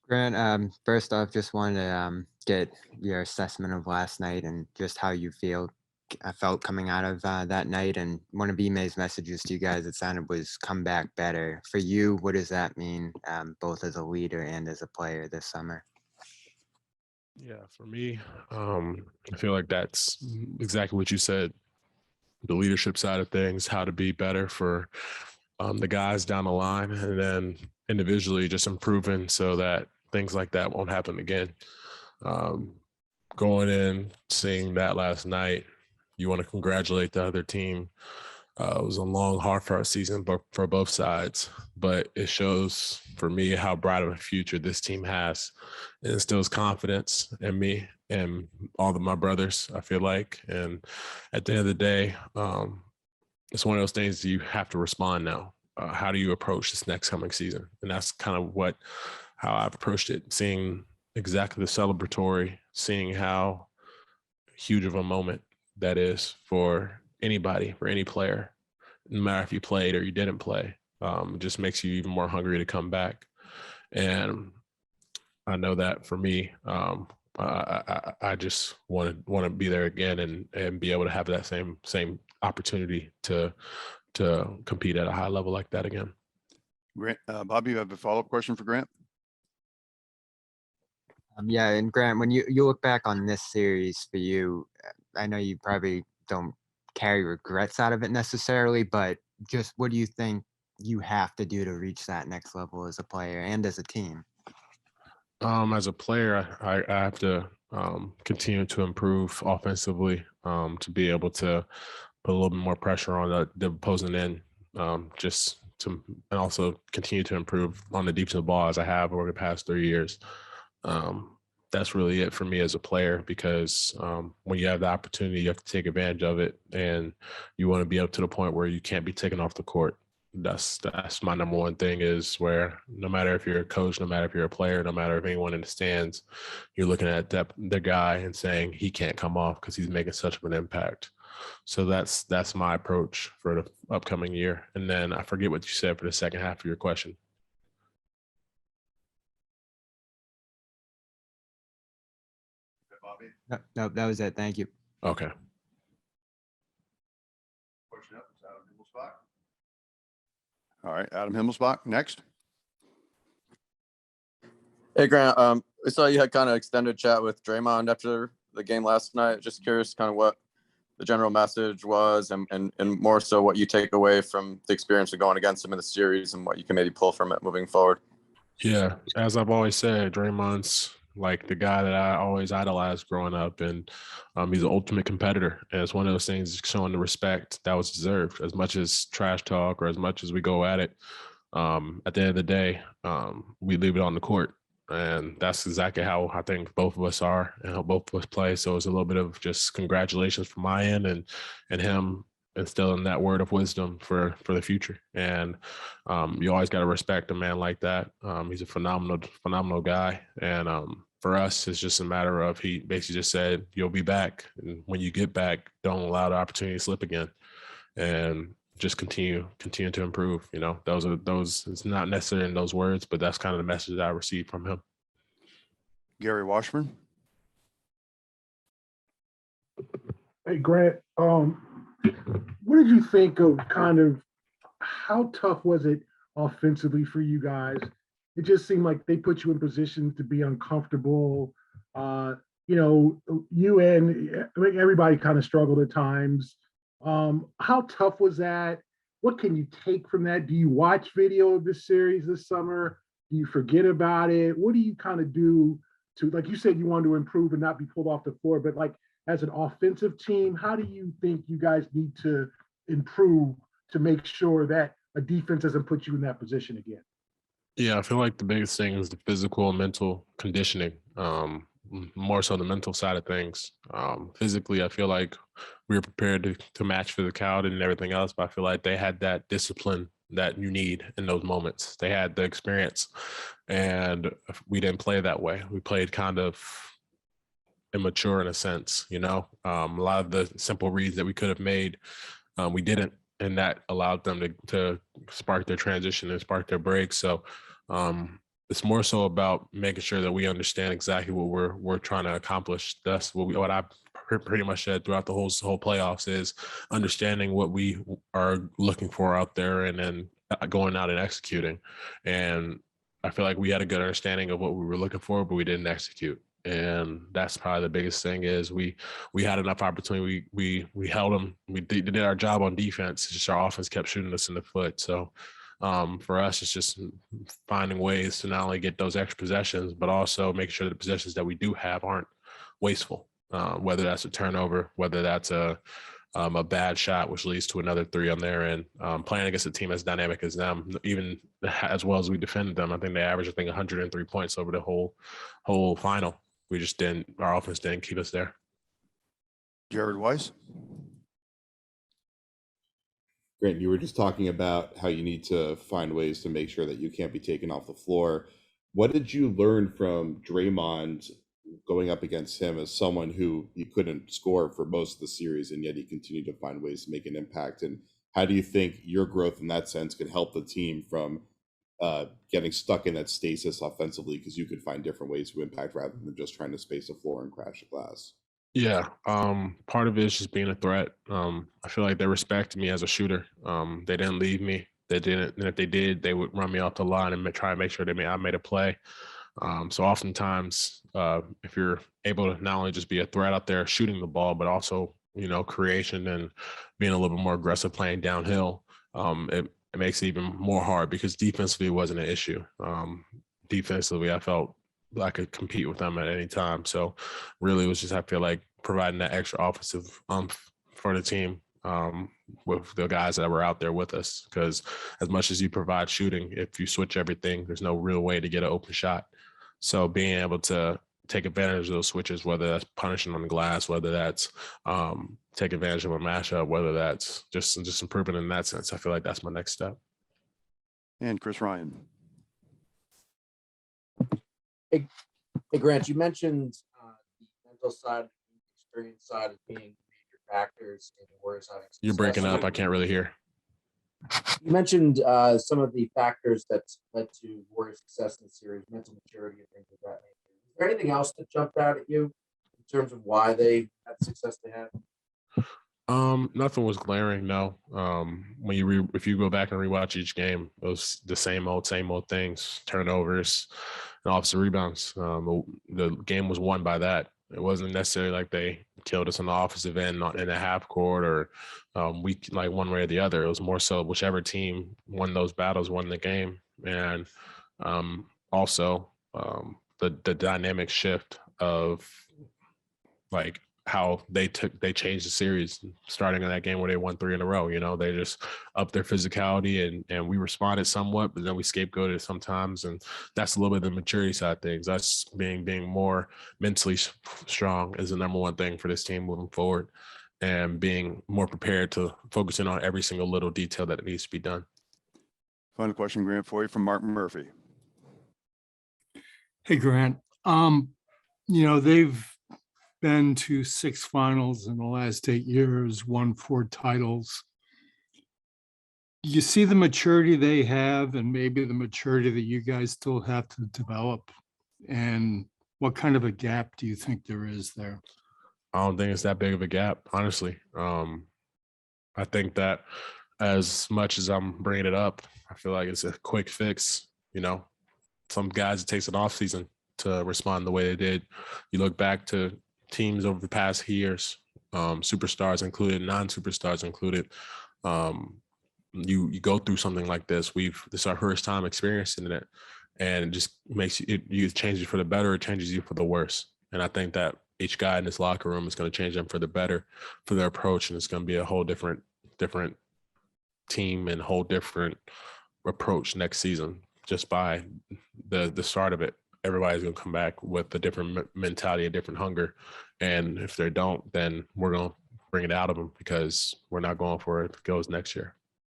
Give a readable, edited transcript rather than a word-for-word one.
Grant, first off, just wanted to get your assessment of last night and just how you felt coming out of that night. And one of Ime's messages to you guys, it sounded was come back better. For you, what does that mean, both as a leader and as a player this summer? Yeah, for me, I feel like that's exactly what you said. The leadership side of things, how to be better for the guys down the line, and then individually just improving so that things like that won't happen again. Um, Going in, seeing that last night, you want to congratulate the other team. It was a long, hard fought season, but for both sides. But it shows for me how bright of a future this team has. It instills confidence in me and all of my brothers, I feel like. And at the end of the day, it's one of those things you have to respond now. How do you approach this next coming season? And that's kind of how I've approached it, seeing exactly the celebratory, seeing how huge of a moment that is for anybody, for any player, no matter if you played or you didn't play. It just makes you even more hungry to come back. And I know that for me, I just want to be there again and be able to have that same opportunity to compete at a high level like that again. Grant, Bobby, you have a follow-up question for Grant? Yeah, and Grant, when you look back on this series for you, I know you probably don't carry regrets out of it necessarily, but just what do you think you have to do to reach that next level as a player and as a team? As a player, I have to continue to improve offensively, to be able to put a little bit more pressure on the opposing end, just to, and also continue to improve on the defensive ball as I have over the past 3 years. That's really it for me as a player, because when you have the opportunity, you have to take advantage of it, and you want to be up to the point where you can't be taken off the court. That's my number one thing, is where no matter if you're a coach, no matter if you're a player, no matter if anyone in the stands, you're looking at the guy and saying he can't come off because he's making such of an impact. So that's my approach for the upcoming year. And then I forget what you said for the second half of your question. Bobby? No, that was it. Thank you. Okay. Question up, Adam Himmelsbach. All right, Adam Himmelsbach, next. Hey Grant, we saw you had kind of extended chat with Draymond after the game last night. Just curious kind of what the general message was, and more so what you take away from the experience of going against him in the series and what you can maybe pull from it moving forward. Yeah, as I've always said, Draymond's like the guy that I always idolized growing up, and he's an ultimate competitor. And it's one of those things, showing the respect that was deserved. As much as trash talk or as much as we go at it, at the end of the day, we leave it on the court. And that's exactly how I think both of us are and how both of us play. So it's a little bit of just congratulations from my end, and him instilling that word of wisdom for the future. And you always got to respect a man like that. He's a phenomenal guy. And for us, it's just a matter of, he basically just said, you'll be back. And when you get back, don't allow the opportunity to slip again. And just continue to improve. You know, those it's not necessarily in those words, but that's kind of the message that I received from him. Gary Washburn. Hey Grant, what did you think of kind of how tough was it offensively for you guys? It just seemed like they put you in positions to be uncomfortable. You and everybody kind of struggled at times. How tough was that? What can you take from that? Do you watch video of this series this summer? Do you forget about it? What do you kind of do to, like you said, you want to improve and not be pulled off the floor, but like as an offensive team, how do you think you guys need to improve to make sure that a defense doesn't put you in that position again? Yeah, I feel like the biggest thing is the physical and mental conditioning, more so the mental side of things. Physically, I feel like we were prepared to match physicality and everything else, but I feel like they had that discipline that you need in those moments. They had the experience, and we didn't play that way. We played kind of immature in a sense, you know. A lot of the simple reads that we could have made, we didn't, and that allowed them to spark their transition and spark their break. So it's more so about making sure that we understand exactly what we're trying to accomplish. That's what I pretty much said throughout the whole playoffs is understanding what we are looking for out there and then going out and executing. And I feel like we had a good understanding of what we were looking for, but we didn't execute. And that's probably the biggest thing is we had enough opportunity. We held them. We did our job on defense. It's just our offense kept shooting us in the foot. So for us, it's just finding ways to not only get those extra possessions, but also make sure the possessions that we do have aren't wasteful. Whether that's a turnover, whether that's a bad shot, which leads to another three on their end. Playing against a team as dynamic as them, even as well as we defended them, I think they averaged 103 points over the whole final. We just didn't. Our offense didn't keep us there. Jared Weiss. Grant, you were just talking about how you need to find ways to make sure that you can't be taken off the floor. What did you learn from Draymond going up against him as someone who he couldn't score for most of the series, and yet he continued to find ways to make an impact? And how do you think your growth in that sense could help the team from getting stuck in that stasis offensively, because you could find different ways to impact rather than just trying to space the floor and crash the glass? Yeah, part of it is just being a threat. I feel like they respected me as a shooter. They didn't leave me. They didn't, and if they did, they would run me off the line and try to make sure I made a play. So oftentimes, if you're able to not only just be a threat out there shooting the ball, but also creation and being a little bit more aggressive playing downhill, it makes it even more hard because defensively it wasn't an issue. Defensively, I felt I could compete with them at any time. So really it was just, I feel like, providing that extra offensive for the team with the guys that were out there with us. Because as much as you provide shooting, if you switch everything, there's no real way to get an open shot. So being able to take advantage of those switches, whether that's punishing on the glass, whether that's take advantage of a matchup, whether that's just improving in that sense, I feel like that's my next step. And Chris Ryan. Hey, Grant, you mentioned the mental side, the experience side as being major factors in the Warriors having success. You're breaking up. I can't really hear. You mentioned some of the factors that led to Warriors' success in the series, mental maturity and things of that nature. Is there anything else that jumped out at you in terms of why they had the success they had? Nothing was glaring. No. If you go back and rewatch each game, it was the same old things: turnovers and offensive rebounds. The game was won by that. It wasn't necessarily like they killed us on the offensive end in a half court or weak, like one way or the other. It was more so whichever team won those battles won the game. And also the dynamic shift of like how they changed the series starting in that game where they won 3 in a row. They just upped their physicality and we responded somewhat, but then we scapegoated sometimes. And that's a little bit of the maturity side of things. That's being more mentally strong is the number one thing for this team moving forward, and being more prepared to focus in on every single little detail that needs to be done. Final question, Grant, for you from Mark Murphy. Hey, Grant. They've been to 6 finals in the last 8 years, won 4 titles. You see the maturity they have and maybe the maturity that you guys still have to develop. And what kind of a gap do you think there is there? I don't think it's that big of a gap, honestly. I think that as much as I'm bringing it up, I feel like it's a quick fix. Some guys, it takes an off season to respond the way they did. You look back to teams over the past years, superstars included, non-superstars included. You go through something like this. This is our first time experiencing it, and it just makes you change it for the better. It changes you for the worse. And I think that each guy in this locker room is going to change them for the better, for their approach, and it's going to be a whole different team and whole different approach next season. Just by the start of it, everybody's going to come back with a different mentality, a different hunger. And if they don't, then we're going to bring it out of them because we're not going for it if it goes next year.